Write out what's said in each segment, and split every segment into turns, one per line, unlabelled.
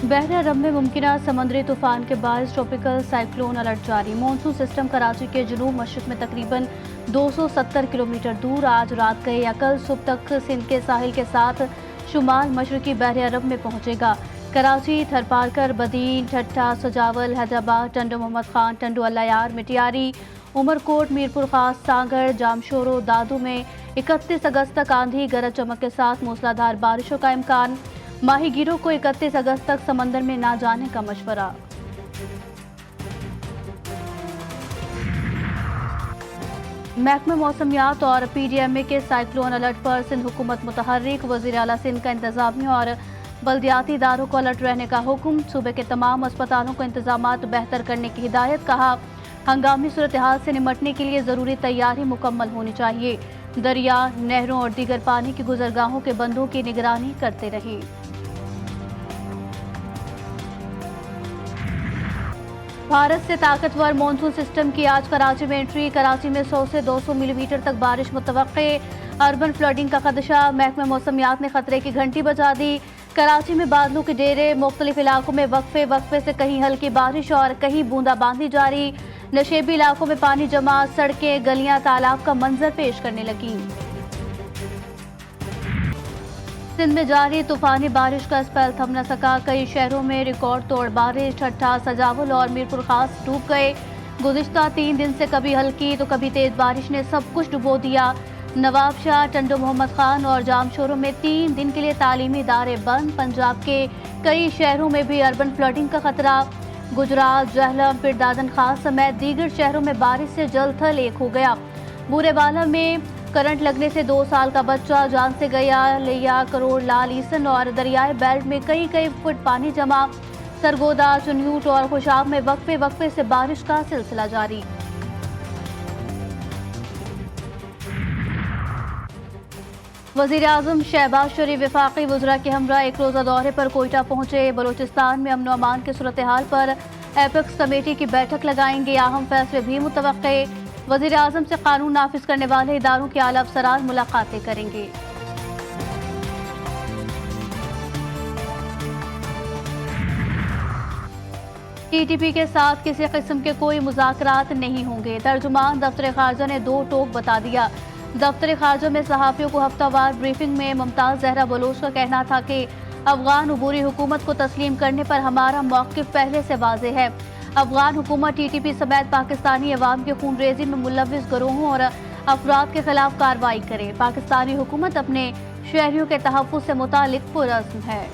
बहर अरब में मुमकिना समुद्री तूफान के बायस ट्रॉपिकल साइक्लोन अलर्ट जारी। मानसून सिस्टम कराची के जनूब मशरिक में तकरीबन 270 किलोमीटर दूर आज रात गए या कल सुबह तक सिंध के साहिल के साथ शुमाल मशरकी बहर अरब में पहुंचेगा। कराची, थरपारकर, बदीन, ठट्ठा, सजावल, हैदराबाद, टंडो मोहम्मद खान, टंडो अल्लायार, मिटियारी, उमरकोट, मीरपुर खास, सांगड़, जामशोरो, दादू में 31 अगस्त तक आंधी गरज चमक के साथ मूसलाधार बारिशों का इम्कान। माहीगीरों को 31 अगस्त तक समंदर में ना जाने का मशवरा। महकमे मौसमियात और PDMA के साइक्लोन अलर्ट पर सिंध हुकूमत मुतहर्रिक। वज़ीर आला सिंध का इंतजामिया और बल्दियाती इदारों को अलर्ट रहने का हुक्म। सूबे के तमाम अस्पतालों को इंतजामात बेहतर करने की हिदायत। कहा, हंगामी सूरत हाल से निमटने के लिए ज़रूरी तैयारी मुकम्मल होनी चाहिए। दरिया, नहरों और दीगर पानी की गुजरगाहों के बंदों की निगरानी करते रहें। भारत से ताकतवर मानसून सिस्टम की आज कराची में एंट्री। कराची में 100 से 200 मिलीमीटर तक बारिश मुतवक्के। अर्बन फ्लडिंग का खदशा। महकमे मौसमियात ने खतरे की घंटी बजा दी। कराची में बादलों के डेरे। मुख्तलिफ इलाकों में वक्फे से कहीं हल्की बारिश और कहीं बूंदाबांदी जारी। नशेबी इलाकों में पानी जमा। सड़कें, गलियां तालाब का मंजर पेश करने लगी। सिंध में जारी तूफानी बारिश का स्पेल थम न सका। कई शहरों में रिकॉर्ड तोड़ बारिश। ठट्ठा, सजावल और मीरपुर खास डूब गए। गुज़िश्ता 3 दिन से कभी हल्की तो कभी तेज बारिश ने सब कुछ डुबो दिया। नवाबशाह, टंडो मोहम्मद खान और जामशोरों में 3 दिन के लिए तालीमी इदारे बंद। पंजाब के कई शहरों में भी अर्बन फ्लडिंग का खतरा। गुजरात, जहलम, पिरदादन खास समेत दीगर शहरों में बारिश से जल थल एक हो गया। बूरेवाला में करंट लगने से 2 साल का बच्चा जान से गया। लिया, करोड़, लाल ईसन और दरियाए बेल्ट में कई फुट पानी जमा। सरगोदा, चुन्यूट और खुशाब में वक्फे से बारिश का सिलसिला जारी। वज़ीर आज़म शहबाज शरीफ वफाकी वज़रा के हमरा एक रोज़ा दौरे पर कोयटा पहुंचे। बलोचिस्तान में अमन अमान के सूरत हाल पर एपेक्स कमेटी की बैठक लगाएंगे। अहम फैसले भी मुतवक्के। वज़ीर आज़म से कानून नाफिज करने वाले इदारों के आला अफसरान मुलाकातें करेंगे। TTP के साथ किसी किस्म के कोई मुज़ाकरात नहीं होंगे। तर्जुमान दफ्तर खारजा ने 2 टोक बता दिया। दफ्तर खारजा में सहाफ़ियों को हफ्तावार ब्रीफिंग में मुमताज़ ज़हरा बलोच का कहना था कि अफगान अबूरी हुकूमत को तस्लीम करने पर हमारा मौक़िफ़ पहले से वाज़ेह है। अफगान हुकूमत TTP समेत पाकिस्तानी अवाम के खून रेजी में मुलविस गिरोहों और अफराद के खिलाफ कार्रवाई करे। पाकिस्तानी हुकूमत अपने शहरियों के तहफ़्फ़ुज़ से मुतालिक पुरअज़्म है।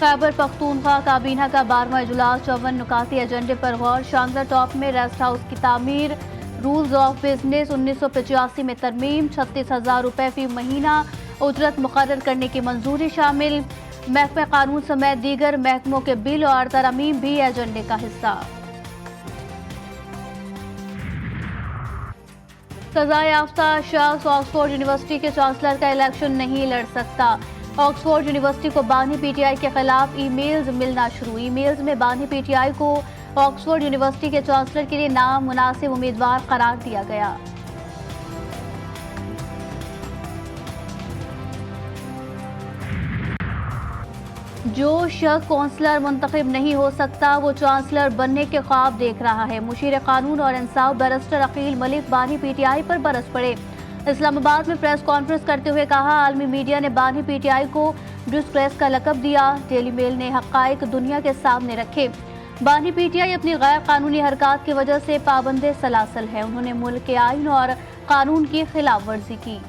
खैबर पख्तूनख्वा काबीना का 12वां इजलास 54 नुकाती एजेंडे पर गौर। शांगला टॉप में रेस्ट हाउस की तामीर। रूल्स ऑफ बिजनेस 1985 में तरमीम। 36,000 रुपये फी महीना उजरत मुकर्रर करने की मंजूरी शामिल। महकमा कानून समेत दीगर महकमों के बिल और तरमीम भी एजेंडे का हिस्सा। सजा याफ्ता शख्स ऑक्सफोर्ड यूनिवर्सिटी के चांसलर का इलेक्शन नहीं लड़ सकता। ऑक्सफोर्ड यूनिवर्सिटी को बानी PTI के खिलाफ ईमेल्स मिलना शुरू। ईमेल्स में बानी PTI को ऑक्सफोर्ड यूनिवर्सिटी के चांसलर के लिए नामुनासिब उम्मीदवार करार दिया गया। जो शख्स कौंसलर मुंतखब नहीं हो सकता वो चांसलर बनने के ख्वाब देख रहा है। मुशीर कानून और इंसाफ बैरिस्टर अकील मलिक बानी PTI पर बरस पड़े। इस्लामाबाद में प्रेस कॉन्फ्रेंस करते हुए कहा, आलमी मीडिया ने बानी PTI को डिस्ग्रेस का लकब दिया। डेली मेल ने हक़ाइक़ दुनिया के सामने रखे। बानी PTI अपनी गैर कानूनी हरकत की वजह से पाबंदे सलासल है। उन्होंने मुल्क के आईन और कानून की खिलाफ वर्जी की।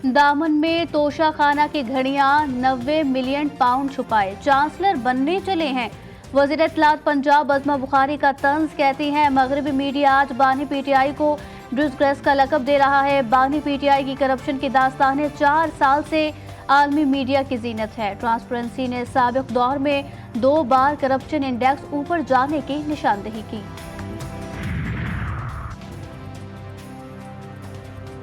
दामन में तोशा खाना की घड़ियां 90 मिलियन पाउंड छुपाए। चांसलर बनने चले हैं। वज़ीर इत्तलात पंजाब अज़मा बुखारी का तंज कहती हैं, मगरबी मीडिया आज बानी PTI को डिस्ग्रेस का लकब दे रहा है। बानी PTI की करप्शन की दास्तानें 4 साल से आलमी मीडिया की जीनत है। ट्रांसपेरेंसी ने साबिक दौर में 2 बार करप्शन इंडेक्स ऊपर जाने की निशानदेही की।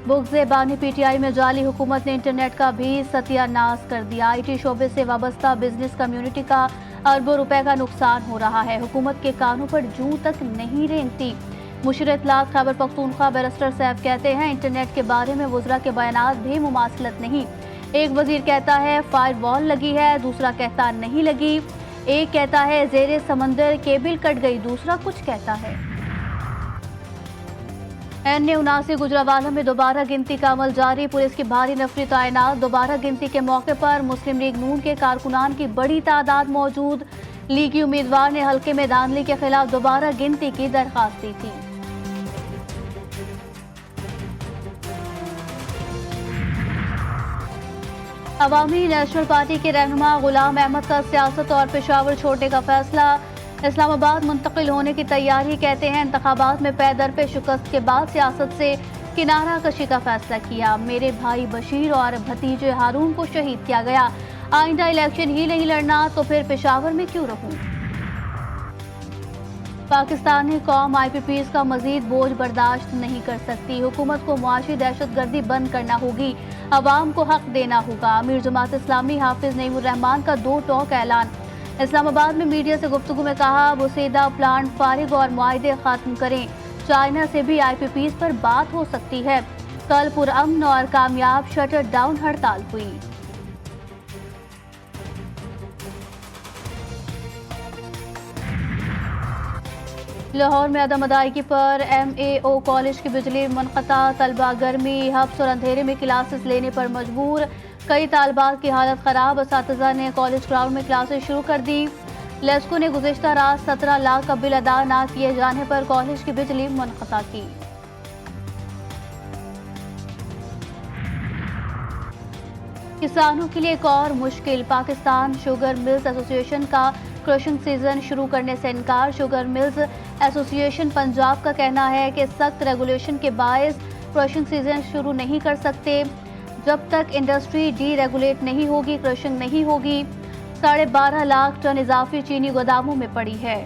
बुग़्ज़ बानी PTI में जाली हुकूमत ने इंटरनेट का भी सत्यानाश कर दिया। IT शोबे से वाबस्ता बिजनेस कम्युनिटी का अरबों रुपए का नुकसान हो रहा है। हुकूमत के कानों पर जूं तक नहीं रेंगती। मुशीर इत्तलात खैबर पख्तूनख्वा बैरिस्टर सैफ कहते हैं, इंटरनेट के बारे में वज़रा के बयानात भी मुमासलत नहीं। एक वजीर कहता है फायर वॉल लगी है, दूसरा कहता नहीं लगी। एक कहता है जेरे समंदर केबल कट गई, दूसरा कुछ कहता है। N79 गुजरावाला में दोबारा गिनती का अमल जारी। पुलिस की भारी नफरी तैनात। दोबारा गिनती के मौके पर मुस्लिम लीग नून के कारकुनान की बड़ी तादाद मौजूद। लीगी उम्मीदवार ने हल्के में धांधली के खिलाफ दोबारा गिनती की दरखास्त दी थी। अवामी नेशनल पार्टी के रहनुमा गुलाम अहमद का सियासत और पेशावर छोड़ने का फैसला। इस्लामाबाद मुंतकिल होने की तैयारी। कहते हैं इंतखाबात में पैदर पे शिकस्त के बाद सियासत से किनारा कशी का फैसला किया। मेरे भाई बशीर और भतीजे हारून को शहीद किया गया। आइंदा इलेक्शन ही नहीं लड़ना तो फिर पेशावर में क्यों रहूं। पाकिस्तानी कौम IPPs का मजीद बोझ बर्दाश्त नहीं कर सकती। हुकूमत को मुआशी दहशतगर्दी बंद करना होगी। अवाम को हक देना होगा। अमीर जमात इस्लामी हाफिज नईमुर रहमान का 2 टोक ऐलान। इस्लामाबाद में मीडिया से गुफ्तगू में कहा, बुसेदा प्लांट फारिग और मुआहदे खत्म करें। चाइना से भी IPPs पर बात हो सकती है। कल पुरअमन और कामयाब शटर डाउन हड़ताल हुई। लाहौर में अदम अदायगी पर MAO कॉलेज की बिजली मुनक़ता। तलबा गर्मी, हब्स और अंधेरे में क्लासेस लेने पर मजबूर। कई तालबात की हालत ख़राब। असातिज़ा ने कॉलेज ग्राउंड में क्लासेस शुरू कर दी। लेस्को ने गुज़िश्ता रात 17 लाख का बिल अदा न किए जाने पर कॉलेज की बिजली मुनक़ता की। किसानों के लिए एक और मुश्किल। पाकिस्तान शुगर मिल्स एसोसिएशन का क्रशिंग सीजन शुरू करने से इनकार। शुगर मिल्स एसोसिएशन पंजाब का कहना है कि सख्त रेगुलेशन के बायस क्रशिंग सीजन शुरू नहीं कर सकते। जब तक इंडस्ट्री डी रेगुलेट नहीं होगी, क्रशिंग नहीं होगी। 12.5 लाख टन इजाफी चीनी गोदामों में पड़ी है।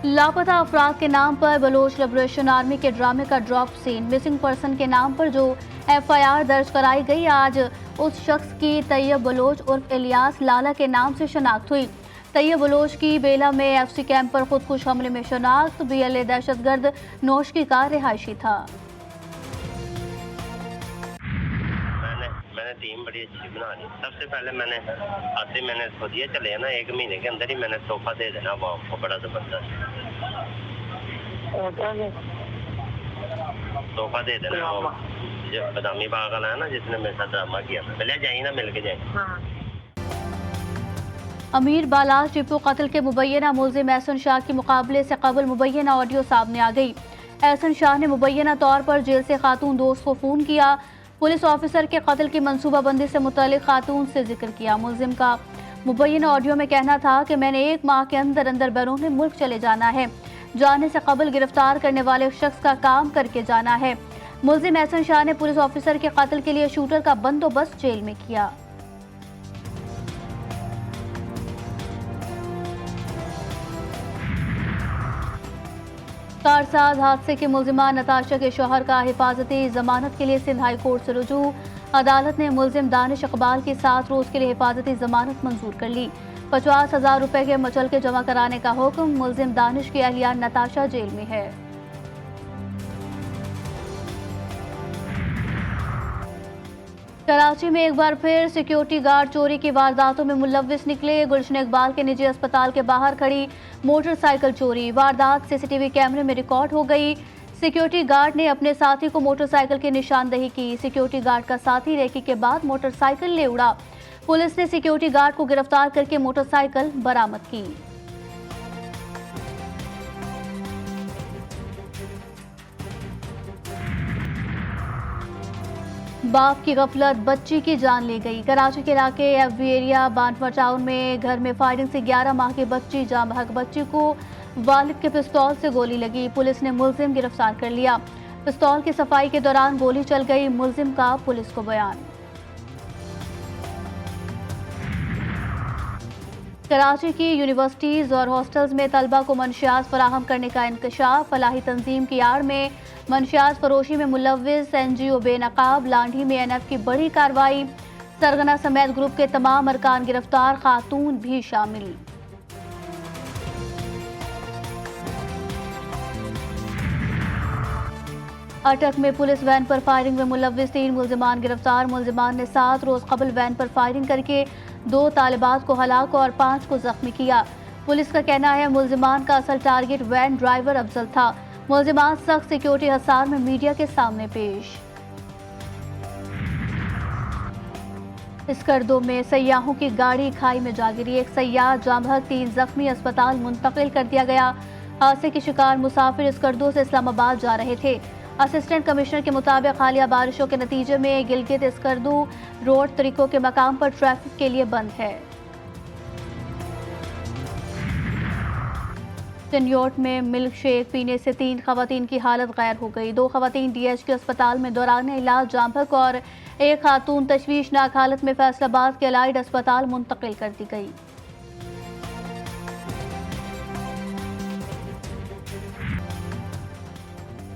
लापता अफराद के नाम पर बलोच लिबरेशन आर्मी के ड्रामे का ड्रॉप सीन। मिसिंग पर्सन के नाम पर जो FIR दर्ज कराई गई, आज उस शख्स की तैयब बलोच उर्फ इलियास लाला के नाम से शनाख्त हुई। तैयब बलोच की बेला में FC कैंप पर खुदकुश हमले में शनाख्त। BLA दहशतगर्द नौशकी का रिहायशी था।
मैंने टीम बड़ी अच्छी बना ली। सबसे पहले मैंने इसको दिए, चले ना 1 महीने के अंदर ही मैंने तोहफा दे देना वो आपको, बड़ा जबरदस्त तोहफा दे देना। वो जो बदामी बाग वाला है ना, जिसने मेरे साथ ड्रामा किया, पहले जाइए ना, मिल के जाए।
अमीर बालाल टिप्पू कत्ल के मुबैना मुलजिम एहसन शाह के मुकाबले से कबल मुबैना ऑडियो सामने आ गई। एहसन शाह ने मुबैना तौर पर जेल से खातून दोस्त को फोन किया। पुलिस ऑफिसर के कत्ल की मनसूबाबंदी से मुतल्लिक खातून से जिक्र किया। मुलजिम का मुबैना ऑडियो में कहना था कि मैंने 1 माह के अंदर अंदर बैरून मुल्क चले जाना है। जाने से कबल गिरफ्तार करने वाले शख्स का काम करके जाना है। मुलजिम एहसन शाह ने पुलिस ऑफिसर के कत्ल के लिए शूटर का बंदोबस्त जेल में किया। कारसाज हादसे के मुलजिमा नताशा के शौहर का हिफाजती जमानत के लिए सिंध हाई कोर्ट से रुजू। अदालत ने मुलजिम दानिश इकबाल की 7 रोज के लिए हिफाजती जमानत मंजूर कर ली। 50,000 रुपए के मचल के जमा कराने का हुक्म। मुलजिम दानिश की अहलिया नताशा जेल में है। कराची में एक बार फिर सिक्योरिटी गार्ड चोरी की वारदातों में मुलव्विस निकले। गुलशन इकबाल के निजी अस्पताल के बाहर खड़ी मोटरसाइकिल चोरी। वारदात CCTV कैमरे में रिकॉर्ड हो गई। सिक्योरिटी गार्ड ने अपने साथी को मोटरसाइकिल की निशानदेही की। सिक्योरिटी गार्ड का साथी रेकी के बाद मोटरसाइकिल ले उड़ा। पुलिस ने सिक्योरिटी गार्ड को गिरफ्तार करके मोटरसाइकिल बरामद की। बाप की गफलत बच्ची की जान ले गई। कराची के इलाके FB एरिया बांटवा टाउन में घर में फायरिंग से 11 माह की बच्ची जाँ बहक। बच्ची को वालिद के पिस्तौल से गोली लगी। पुलिस ने मुलजिम गिरफ्तार कर लिया। पिस्तौल की सफाई के दौरान गोली चल गई। मुलजिम का पुलिस को बयान। कराची की यूनिवर्सिटीज और हॉस्टल्स में तलबा को मंशियात फराहम करने का इंकशाफ। फलाही तंजीम की आड़ में मंशियात फरोशी में मुलव्विस NGO बेनकाब। लांढी में NF की बड़ी कार्रवाई। सरगना समेत ग्रुप के तमाम अरकान गिरफ्तार, खातून भी शामिल। अटक में पुलिस वैन पर फायरिंग में मुलव्विस 3 मुल्जिमान गिरफ्तार। मुल्जिमान ने 7 रोज कबल वैन पर फायरिंग करके 2 तालिबात को हलाक और 5 को जख्मी किया। पुलिस का कहना है मुल्जिमान का असल टारगेट वैन ड्राइवर अफजल था। मुल्जिमान सख्त सिक्योरिटी हिसार में मीडिया के सामने पेश। स्कर्दो में सयाहों की गाड़ी खाई में जा गिरी, एक सयाह जाम बहक, 3 जख्मी, अस्पताल मुंतकिल कर दिया गया। हादसे के शिकार मुसाफिर स्कर्दो से इस्लामाबाद जा रहे थे। असिस्टेंट कमिश्नर के मुताबिक हालिया बारिशों के नतीजे में गिलगित स्कर्दू रोड तरीकों के मकाम पर ट्रैफिक के लिए बंद है। चिन्योट में मिल्क शेक पीने से 3 खवातीन की हालत गैर हो गई। 2 खवातीन DHQ अस्पताल में दौरान इलाज जाम बहक और एक खातून तशवीशनाक हालत में फैसलाबाद के अलाइड अस्पताल मुंतकिल कर दी गई।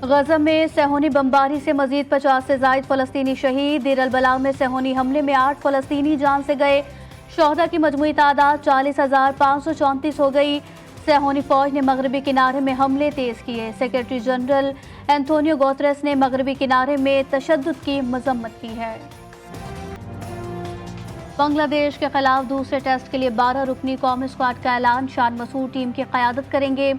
गज़ा में सेहोनी बमबारी से मजीद 50 से जायद फलस्तीनी शहीद। देर अल बलाग में सेहोनी हमले में 8 फलस्तीनी जान से गए। शोहदा की मजमूई तादाद 40,534 हो गई। सेहोनी फौज ने मगरबी किनारे में हमले तेज किए। सेक्रेटरी जनरल एंटोनियो गुतेरेस ने मगरबी किनारे में तशद्दुद की मजम्मत की है। बांग्लादेश के खिलाफ दूसरे टेस्ट के लिए 12 रुकनी कौमी स्क्वाड का ऐलान। शान मसूद टीम की क़यादत करेंगे।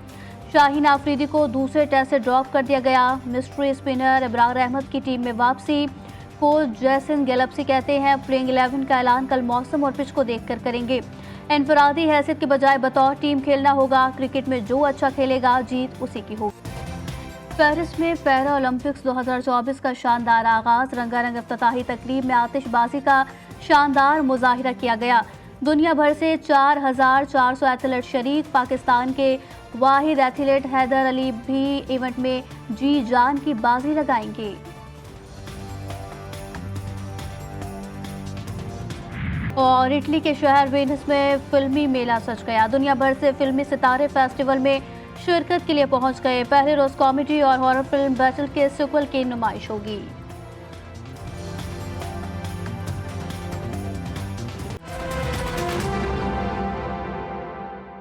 शाहीन आफरीदी को दूसरे टेस्ट से ड्रॉप कर दिया गया। मिस्ट्री स्पिनर इब्रार अहमद की टीम में वापसी। कोच जैसन गैलेप्सी कहते हैं प्लेइंग 11 का ऐलान कल मौसम और पिच को देखकर करेंगे। इनफरादी हैसियत के बजाय बतौर टीम खेलना होगा। क्रिकेट में जो अच्छा खेलेगा जीत उसी की होगी। पेरिस में पैरा ओलंपिक्स 2024 का शानदार आगाज। रंगारंग इफ्तिताही तकरीब में आतिशबाजी का शानदार मुजाहिरा किया गया। दुनिया भर से 4,400 एथलीट शरीक। पाकिस्तान के वाहिद एथलीट हैदर अली भी इवेंट में जी जान की बाजी लगाएंगे। और इटली के शहर वेनिस में फिल्मी मेला सज गया। दुनिया भर से फिल्मी सितारे फेस्टिवल में शिरकत के लिए पहुंच गए। पहले रोज कॉमेडी और हॉरर फिल्म बैटल के सीक्वल की नुमाइश होगी।